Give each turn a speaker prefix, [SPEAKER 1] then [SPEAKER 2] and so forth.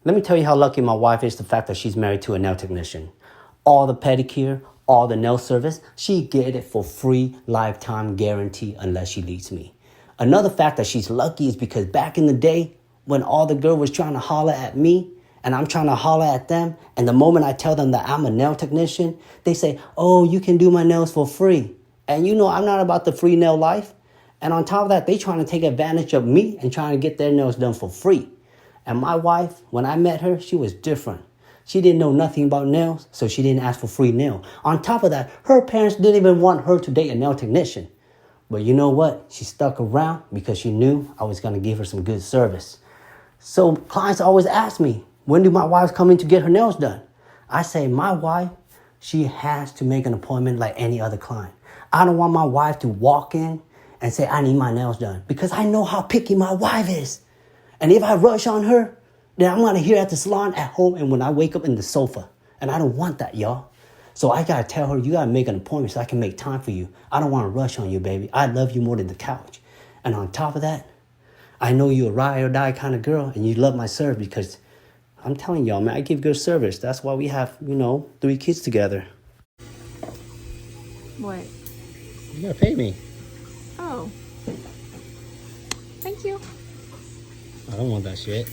[SPEAKER 1] Let me tell you how lucky my wife is, the fact that she's married to a nail technician. All the pedicure, all the nail service, she get it for free, lifetime guarantee unless she leaves me. Another fact that she's lucky is because back in the day, when all the girl was trying to holler at me, and I'm trying to holler at them, and the moment I tell them that I'm a nail technician, they say, oh, you can do my nails for free. And you know I'm not about the free nail life. And on top of that, they trying to take advantage of me and trying to get their nails done for free. And my wife, when I met her, she was different. She didn't know nothing about nails, so she didn't ask for free nail. On top of that, her parents didn't even want her to date a nail technician. But you know what? She stuck around because she knew I was going to give her some good service. So clients always ask me, when do my wives come in to get her nails done? I say, my wife, she has to make an appointment like any other client. I don't want my wife to walk in and say, I need my nails done, because I know how picky my wife is. And if I rush on her, then I'm going to hear at the salon, at home, and when I wake up in the sofa. And I don't want that, y'all. So I got to tell her, you got to make an appointment so I can make time for you. I don't want to rush on you, baby. I love you more than the couch. And on top of that, I know you're a ride or die kind of girl, and you love my service because I'm telling y'all, man, I give good service. That's why we have, 3 kids together.
[SPEAKER 2] What?
[SPEAKER 1] You got to pay me.
[SPEAKER 2] Oh. Thank you.
[SPEAKER 1] I don't want that shit.